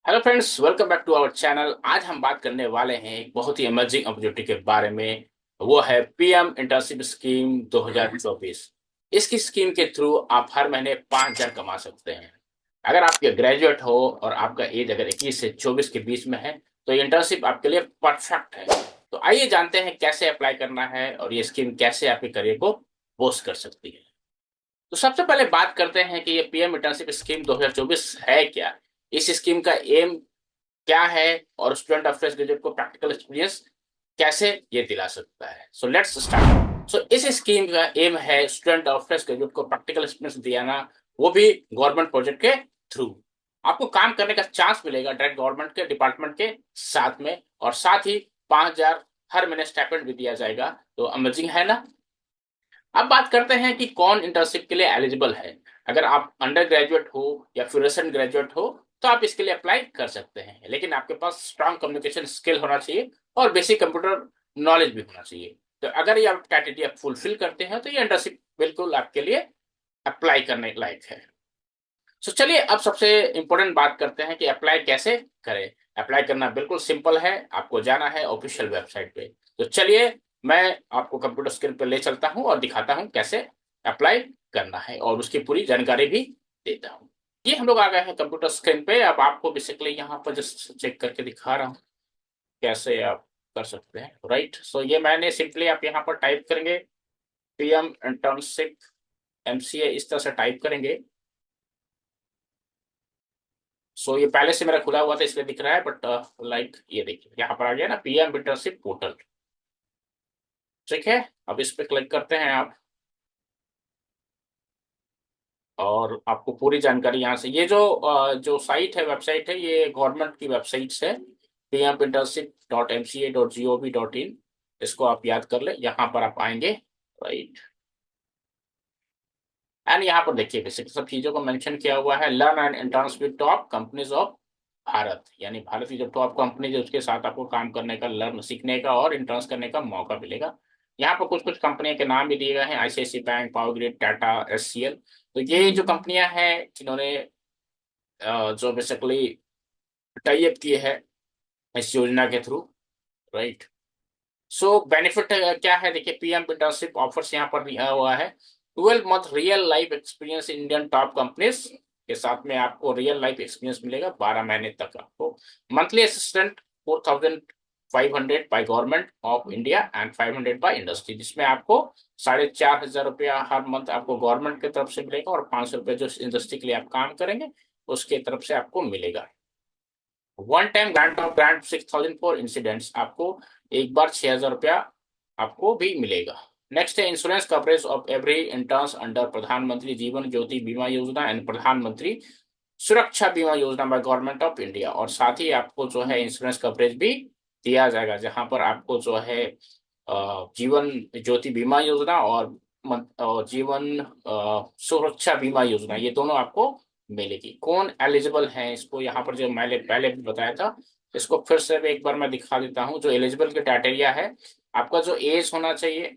Hello friends, welcome back to our channel. आज हम बात करने वाले हैं एक बहुत ही इमर्जिंग अपॉर्चुनिटी के बारे में। वो है पीएम इंटर्नशिप स्कीम 2024। इसकी स्कीम के थ्रू आप हर महीने 5,000 कमा सकते हैं। अगर आप ग्रेजुएट हो और आपका एज अगर 21 से 24 के बीच में है तो ये इंटर्नशिप आपके लिए परफेक्ट है। तो आइए जानते हैं कैसे अप्लाई करना है और ये स्कीम कैसे आपके करियर को बूस्ट कर सकती है। तो सबसे पहले बात करते हैं कि ये पीएम इंटर्नशिप स्कीम 2024 है क्या। इस स्कीम का एम क्या है और स्टूडेंट ऑफ फ्रेश ग्रेजुएट को प्रैक्टिकल एक्सपीरियंस कैसे ये दिला सकता है। So let's start. सो इस स्कीम का एम है स्टूडेंट ऑफ फ्रेश ग्रेजुएट को प्रैक्टिकल एक्सपीरियंस दिलाना, वो भी गवर्नमेंट प्रोजेक्ट के थ्रू। आपको काम करने का चांस मिलेगा डायरेक्ट गवर्नमेंट के डिपार्टमेंट के साथ में, और साथ ही 5,000 हर महीने स्टाइपेंड भी दिया जाएगा। तो अमेजिंग है ना। अब बात करते हैं कि कौन इंटर्नशिप के लिए एलिजिबल है। अगर आप अंडर ग्रेजुएट हो या फिर रिसेंट ग्रेजुएट हो तो आप इसके लिए अप्लाई कर सकते हैं, लेकिन आपके पास स्ट्रांग कम्युनिकेशन स्किल होना चाहिए और बेसिक कंप्यूटर नॉलेज भी होना चाहिए। तो अगर ये आप क्राइटेरिया फुलफिल करते हैं तो ये इंटर्नशिप बिल्कुल आपके लिए अप्लाई करने लायक है। तो चलिए अब सबसे इंपॉर्टेंट बात करते हैं कि अप्लाई कैसे करें। अप्लाई करना बिल्कुल सिंपल है, आपको जाना है ऑफिशियल वेबसाइट पे। तो चलिए मैं आपको कंप्यूटर स्क्रीन पर ले चलता हूं और दिखाता हूं कैसे अप्लाई करना है और उसकी पूरी जानकारी भी देता हूं। ये हम लोग आ गए हैं कंप्यूटर स्क्रीन पे। अब आपको बेसिकली यहाँ पर जस्ट चेक करके दिखा रहा हूँ कैसे आप कर सकते हैं। राइट, सो ये मैंने सिंपली आप यहाँ पर टाइप करेंगे पीएम इंटर्नशिप एमसीए, इस तरह से टाइप करेंगे। सो ये पहले से मेरा खुला हुआ था इसलिए दिख रहा है, बट लाइक ये देखिए यहाँ पर आ गया ना पीएम इंटर्नशिप पोर्टल। ठीक है, अब इस पे क्लिक करते हैं आप और आपको पूरी जानकारी यहाँ से ये जो साइट है, वेबसाइट है, ये गवर्नमेंट की वेबसाइट है pminternships.mca.gov.in। इसको आप याद कर ले, यहाँ पर आप आएंगे। राइट, एंड यहाँ पर देखिए बेसिक सब चीजों को मेंशन किया हुआ है। Learn and interns with top companies of Bharat, यानी भारत की जो टॉप कंपनी है उसके साथ आपको काम करने का, लर्न सीखने का और इंटर्न्स करने का मौका मिलेगा। यहाँ पर कुछ कुछ कंपनियों के नाम भी दिए गए हैं, ICICI bank, power grid, Tata, SCL. तो ये जो कंपनियां हैं जिन्होंने जो बेसिकली टाई अप किए हैं इस योजना के थ्रू। राइट, सो बेनिफिट क्या है देखिए, पीएम इंटर्नशिप ऑफर्स यहाँ पर दिया हुआ है 12 month real life experience Indian top companies के साथ में आपको रियल लाइफ एक्सपीरियंस मिलेगा 12 महीने तक आपको। Monthly assistant 4,500 by government of India and 500 by industry, जिसमें आपको 4,500 रुपया हर मंथ आपको गवर्नमेंट की तरफ से मिलेगा और 500 रुपये जो इंडस्ट्री के लिए आप काम करेंगे उसके तरफ से आपको मिलेगा। One time grant of grant 6,000 for incidents, आपको एक बार 6,000 रुपया आपको भी मिलेगा। नेक्स्ट है insurance coverage of every interns under प्रधानमंत्री जीवन ज्योति बीमा योजना एंड प्रधानमंत्री सुरक्षा बीमा योजना बाय गवर्नमेंट ऑफ इंडिया। और साथ ही आपको जो है इंश्योरेंस कवरेज भी दिया जाएगा, जहां पर आपको जो है जीवन ज्योति बीमा योजना और जीवन सुरक्षा बीमा योजना, ये दोनों आपको मिलेगी। कौन एलिजिबल है इसको, यहाँ पर जो मैंने पहले भी बताया था, इसको फिर से एक बार मैं दिखा देता हूँ। जो एलिजिबल के क्राइटेरिया है, आपका जो एज होना चाहिए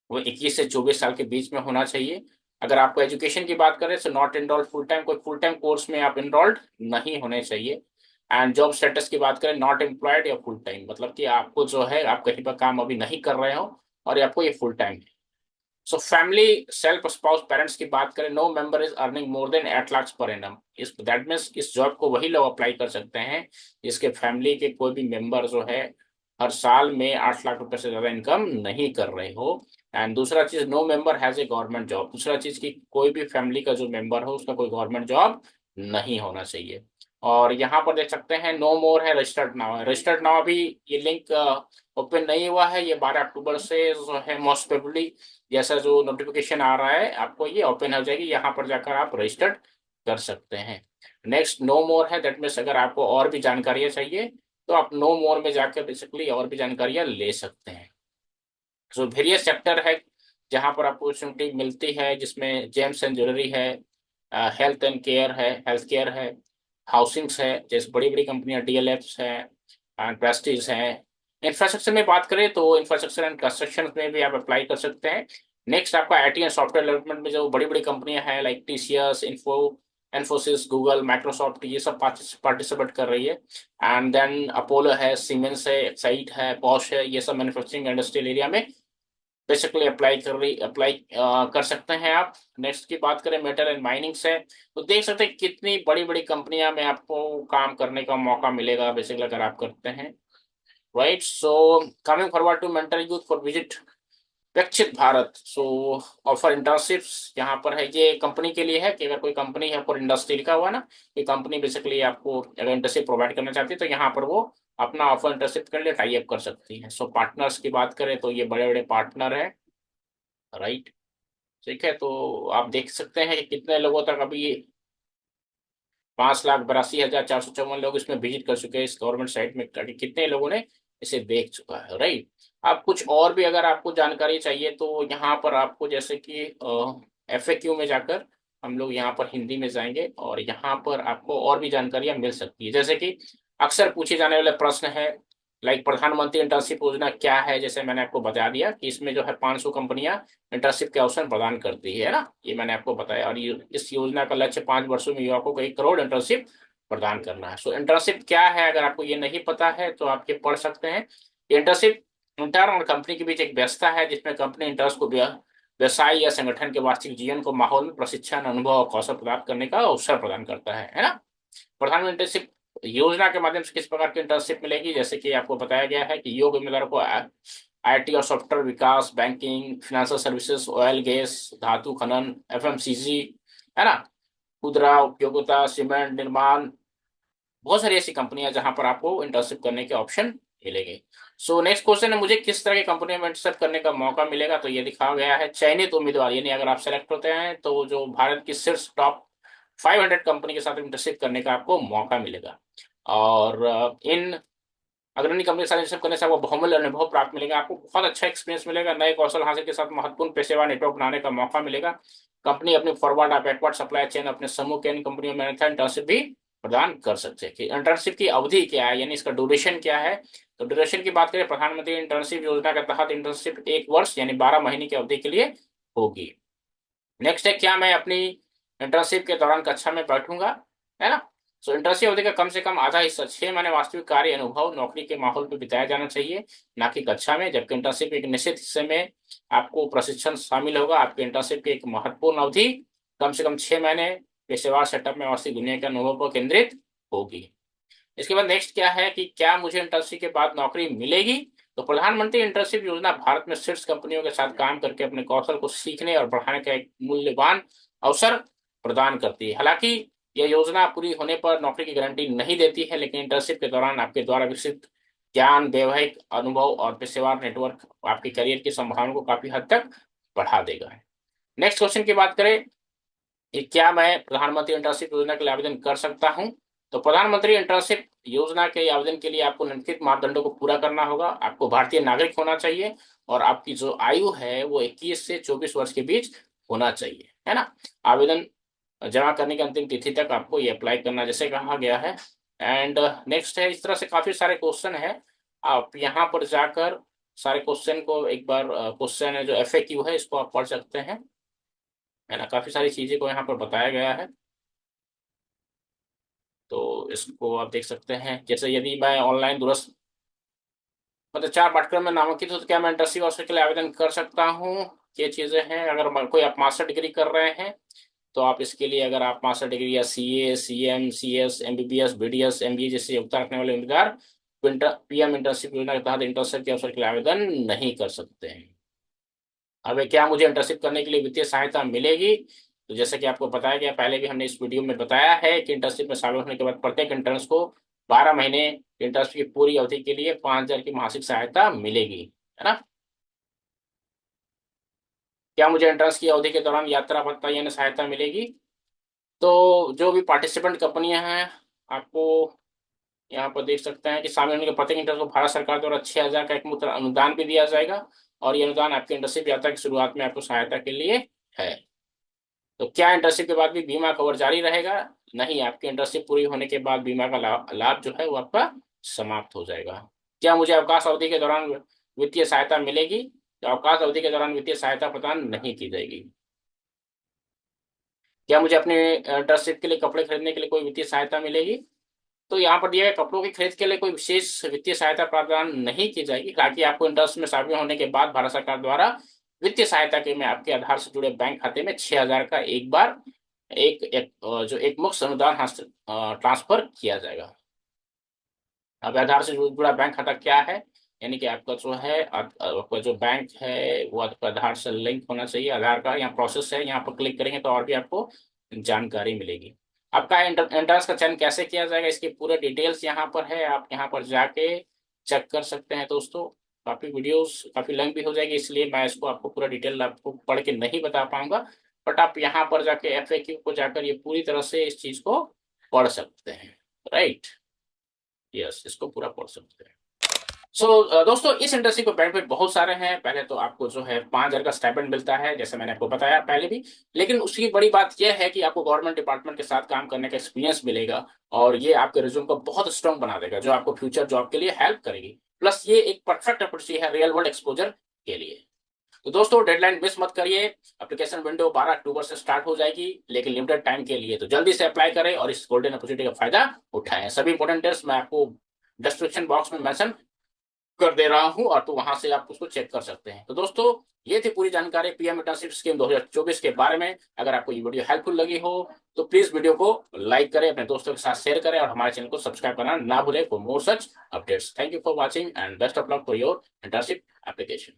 वो 21 से 24 साल के बीच में होना चाहिए। अगर आपको एजुकेशन की बात करें तो नॉट एनरोल्ड फुल टाइम, कोई फुल टाइम कोर्स में आप एनरोल्ड नहीं होने चाहिए। एंड जॉब स्टेटस की बात करें, नॉट एम्प्लॉयड या फुल टाइम, मतलब कि आपको जो है आप कहीं पर काम अभी नहीं कर रहे हो और आपको ये फुल टाइम है। So family self spouse parents की बात करें, no member is earning more than 8 lakh per annum. इस दैट मीन्स इस जॉब को वही लोग अप्लाई कर सकते हैं जिसके फैमिली के कोई भी मेंबर जो है हर साल में 8 लाख रुपए से ज्यादा इनकम नहीं कर रहे हो। एंड दूसरा चीज, no member has a government job, दूसरा चीज की कोई भी फैमिली का जो मेंबर हो उसका कोई गवर्नमेंट जॉब नहीं होना चाहिए। और यहाँ पर देख सकते हैं नो मोर है रजिस्टर्ड नाउ है। रजिस्टर्ड नाउ अभी ये लिंक ओपन नहीं हुआ है, ये 12 अक्टूबर से जो है मोस्ट प्रोबेबली जैसा जो नोटिफिकेशन आ रहा है आपको ये ओपन हो जाएगी, यहाँ पर जाकर आप रजिस्टर्ड कर सकते हैं। नेक्स्ट नो मोर है, दैट मीन्स अगर आपको और भी जानकारियां चाहिए तो आप नो मोर में जाकर बेसिकली और भी जानकारियां ले सकते हैं। जो वेरियस सेक्टर है जहां पर आपको अपॉर्चुनिटी मिलती है, जिसमें जेम्स एंड ज्वेलरी है, हेल्थ एंड केयर है, हेल्थ केयर है, हाउसिंग्स है, जैसे बड़ी बड़ी कंपनियां डीएलएफ्स है एंड प्रेस्टीज है। इंफ्रास्ट्रक्चर में बात करें तो इंफ्रास्ट्रक्चर एंड कंस्ट्रक्शन में भी आप अप्लाई कर सकते हैं। नेक्स्ट आपका आईटी एंड सॉफ्टवेयर डेवलपमेंट में जो बड़ी बड़ी कंपनियां हैं like TCS, info, Infosys, Google, Microsoft, ये सब पार्टिसिपेट कर रही है। एंड देन अपोलो है, सीमेंस है, एक्साइट है, बॉश है, ये सब मैन्युफैक्चरिंग इंडस्ट्रियल एरिया में बेसिकली अप्लाई कर सकते हैं आप। नेक्स्ट की बात करें, मेटल एंड माइनिंग से, तो देख सकते हैं कितनी बड़ी बड़ी कंपनियां में आपको काम करने का मौका मिलेगा बेसिकली अगर आप करते हैं। Right, so coming forward to mentor youth for visit Viksit Bharat, so offer internships यहाँ पर है। ये कंपनी के लिए है कि अगर कोई कंपनी है फॉर इंडस्ट्री लिखा हुआ ना, ये कंपनी बेसिकली आपको अगर इंटर्नशिप प्रोवाइड करना चाहती है तो यहाँ पर वो अपना ऑफर इंटर्नशिप के लिए टाई अप कर सकती है। सो पार्टनर्स की बात करें तो ये बड़े बड़े पार्टनर है। राइट, ठीक है, तो आप देख सकते हैं कि कितने लोगों तक अभी 5,82,454 लोग इसमें विजिट कर चुके हैं इस गवर्नमेंट साइट में, ताकि कितने लोगों ने इसे देख चुका है। राइट, आप कुछ और भी अगर आपको जानकारी चाहिए तो यहाँ पर आपको जैसे कि FAQ में जाकर हम लोग यहाँ पर हिंदी में जाएंगे और यहाँ पर आपको और भी जानकारियां मिल सकती है। जैसे कि अक्सर पूछे जाने वाले प्रश्न है, लाइक प्रधानमंत्री इंटर्नशिप योजना क्या है, जैसे मैंने आपको बता दिया कि इसमें जो है 500 कंपनियां इंटर्नशिप के अवसर प्रदान करती है ना, ये मैंने आपको बताया। और ये इस योजना का लक्ष्य 5 वर्षों में युवाओं को 1 करोड़ इंटर्नशिप प्रदान करना है। सो इंटर्नशिप क्या है, अगर आपको ये नहीं पता है तो आप ये पढ़ सकते हैं। इंटर्नशिप इंटर्न और कंपनी के बीच एक व्यवस्था है जिसमें कंपनी इंटर्न्स को व्यवसाय या संगठन के वास्तविक जीवन को माहौल में प्रशिक्षण, अनुभव और कौशल प्रदान करने का अवसर प्रदान करता है ना। प्रधानमंत्री इंटर्नशिप योजना के माध्यम से किस प्रकार की इंटर्नशिप मिलेगी, जैसे कि आपको बताया गया है कि योग्य उम्मीदवारों को IT और सॉफ्टवेयर विकास, banking, financial services, oil gas, धातु खनन, FMCG, है ना, खुदरा उपयोगिता, सीमेंट निर्माण, बहुत सारी ऐसी कंपनियां जहां पर आपको इंटर्नशिप करने के ऑप्शन मिलेंगे। सो नेक्स्ट क्वेश्चन है, मुझे किस तरह की कंपनियों में इंटर्नशिप करने का मौका मिलेगा, तो ये दिखाया गया है चयनित उम्मीदवार, यानी अगर आप सेलेक्ट होते हैं तो जो भारत की शीर्ष टॉप 500 कंपनी के साथ इंटर्नशिप करने का आपको मौका मिलेगा। और इन अग्रणी कंपनी के साथ इंटर्नशिप करने से आपको बहुमूल्य अनुभव प्राप्त मिलेगा, आपको बहुत अच्छा एक्सपीरियंस मिलेगा, नए कौशल हासिल के साथ महत्वपूर्ण पेशेवर नेटवर्क बनाने का मौका मिलेगा। कंपनी अपनी फॉरवर्ड और बैकवर्ड सप्लाई चेन अपने समूह के इन कंपनियों में इंटर्नशिप भी प्रदान कर सकते हैं। कि इंटर्नशिप की अवधि क्या है, यानी इसका ड्यूरेशन क्या है, तो ड्यूरेशन की बात करें, प्रधानमंत्री इंटर्नशिप योजना के तहत इंटर्नशिप 1 वर्ष यानी 12 महीने की अवधि के लिए होगी। नेक्स्ट है, क्या मैं अपनी इंटर्नशिप के दौरान कक्षा में बैठूंगा, है ना। सो इंटर्नशिप अवधि का कम से कम आधा हिस्सा 6 महीने वास्तविक कार्य अनुभव नौकरी के माहौल में बिताया जाना चाहिए, ना कि कक्षा में। जबकि इंटर्नशिप के एक निश्चित हिस्से में आपको प्रशिक्षण शामिल होगा। आपके इंटर्नशिप की एक महत्वपूर्ण अवधि कम से कम 6 महीने पेशेवर सेटअप में वास्तविक दुनिया के अनुभव पर केंद्रित होगी। इसके बाद नेक्स्ट क्या है कि क्या मुझे इंटर्नशिप के बाद नौकरी मिलेगी, तो प्रधानमंत्री इंटर्नशिप योजना भारत में शीर्ष कंपनियों के साथ काम करके अपने कौशल को सीखने और बढ़ाने का एक मूल्यवान अवसर प्रदान करती है। हालांकि यह योजना पूरी होने पर नौकरी की गारंटी नहीं देती है, लेकिन इंटर्नशिप के दौरान आपके द्वारा विकसित ज्ञान, वैवाहिक अनुभव और पेशेवर नेटवर्क आपके करियर की संभावना को काफी हद तक बढ़ा देगा। नेक्स्ट क्वेश्चन की बात करें कि क्या मैं प्रधानमंत्री इंटर्नशिप योजना के लिए आवेदन कर सकता हूं, तो प्रधानमंत्री इंटर्नशिप योजना के आवेदन के लिए आपको निम्नलिखित मापदंडों को पूरा करना होगा। आपको भारतीय नागरिक होना चाहिए और आपकी जो आयु है वो 21 से 24 वर्ष के बीच होना चाहिए, है ना। आवेदन जमा करने की अंतिम तिथि तक आपको ये अप्लाई करना जैसे कहा गया है। एंड नेक्स्ट है, इस तरह से काफी सारे क्वेश्चन है, आप यहाँ पर जाकर सारे क्वेश्चन को एक बार, क्वेश्चन है जो FAQ है इसको आप पढ़ सकते हैं, है ना। काफी सारी चीजें को यहाँ पर बताया गया है, तो इसको आप देख सकते हैं। जैसे यदि मैं ऑनलाइन दूरस्थ मतलब 4 पाठ्यक्रम में नामांकित हो तो क्या मैं इंटर्नशिप अवसर के लिए आवेदन कर सकता हूँ, ये चीजें हैं। अगर कोई आप मास्टर डिग्री कर रहे हैं तो आप इसके लिए, अगर आप मास्टर डिग्री या CA, CM, CS, MBBS, BDS, MBA जैसे योग्यता रखने वाले उम्मीदवार PM इंटर्नशिप योजना के तहत इंटर्नशिप के अवसर के लिए आवेदन नहीं कर सकते हैं। अब क्या मुझे इंटर्नशिप करने के लिए वित्तीय सहायता मिलेगी, तो जैसे कि आपको बताया गया, पहले भी हमने इस वीडियो में बताया है कि इंटर्नशिप में शामिल होने के बाद प्रत्येक इंटर्न्स को 12 महीने इंटर्नशिप की पूरी अवधि के लिए 5,000 की मासिक सहायता मिलेगी, है ना। क्या मुझे इंटर्न्स की अवधि के दौरान यात्रा भत्ता यानी सहायता मिलेगी, तो जो भी पार्टिसिपेंट कंपनियां हैं आपको यहाँ पर देख सकते हैं कि शामिल होने के प्रत्येक इंटर्न को भारत सरकार द्वारा 6,000 का एक मुद्रा अनुदान भी दिया जाएगा, और ये अनुदान आपकी इंटर्नशिप यात्रा की शुरुआत में आपको सहायता के लिए है। तो क्या इंटर्नशिप के बाद भी बीमा कवर जारी रहेगा, नहीं, आपकी इंटर्नशिप पूरी होने के बाद बीमा का लाभ जो है वो आपका समाप्त हो जाएगा। क्या मुझे अवकाश अवधि के दौरान वित्तीय सहायता मिलेगी, तो अवकाश अवधि के दौरान वित्तीय सहायता प्रदान नहीं की जाएगी। क्या मुझे अपने इंटर्नशिप के लिए कपड़े खरीदने के लिए कोई वित्तीय सहायता मिलेगी? तो यहाँ पर दिया गया कपड़ों की खरीद के लिए कोई विशेष वित्तीय सहायता प्रदान नहीं की जाएगी। हालांकि आपको इंटर्नशिप में शामिल होने के बाद भारत सरकार द्वारा वित्तीय सहायता के में आपके आधार से जुड़े बैंक खाते में 6,000 का एक बार जो एक मुफ्त अनुदान हासिल ट्रांसफर किया जाएगा। अब आधार से जुड़ा बैंक खाता क्या है? यानी कि आपका जो है आपका जो बैंक है वो आपका आधार से लिंक होना चाहिए। आधार का यहाँ प्रोसेस है, यहाँ पर क्लिक करेंगे तो और भी आपको जानकारी मिलेगी। आपका एंट्रेंस का चयन कैसे किया जाएगा, इसकी पूरे डिटेल्स यहाँ पर है, आप यहाँ पर जाके चेक कर सकते हैं दोस्तों। काफी वीडियोस काफी लंबी हो जाएगी, इसलिए मैं इसको आपको पूरा डिटेल आपको पढ़ के नहीं बता पाऊंगा। बट आप यहाँ पर जाके एफएक्यू को जाकर ये पूरी तरह से इस चीज को पढ़ सकते हैं। राइट, यस, इसको पूरा पढ़ सकते हैं। दोस्तों, इस इंडस्ट्री को बेनिफिट बहुत सारे हैं। पहले तो आपको जो है 5,000 का स्टाइपेंड मिलता है, जैसे मैंने आपको बताया पहले भी। लेकिन उसकी बड़ी बात यह है कि आपको गवर्नमेंट डिपार्टमेंट के साथ काम करने का एक्सपीरियंस मिलेगा, और ये आपके रिज्यूम को बहुत स्ट्रांग बना देगा, जो आपको फ्यूचर जॉब के लिए हेल्प करेगी। प्लस ये एक परफेक्ट अपॉर्चुनिटी है रियल वर्ल्ड एक्सपोजर के लिए। तो दोस्तों, डेडलाइन मिस मत करिए। एप्लीकेशन विंडो 12 अक्टूबर से स्टार्ट हो जाएगी, लेकिन लिमिटेड टाइम के लिए, तो जल्दी से अप्लाई करें और इस गोल्डन अपॉर्चुनिटी का फायदा उठाएं। सभी इंपोर्टेंट डेट्स मैं आपको डिस्क्रिप्शन बॉक्स में मेंशन कर दे रहा हूं, और तो वहां से आप उसको चेक कर सकते हैं। तो दोस्तों, ये थी पूरी जानकारी पीएम इंटर्नशिप स्कीम 2024 के बारे में। अगर आपको ये वीडियो हेल्पफुल लगी हो तो प्लीज वीडियो को लाइक करें, अपने दोस्तों के साथ शेयर करें, और हमारे चैनल को सब्सक्राइब करना ना भूलें for more such updates. Thank you for watching and best of luck for your internship application.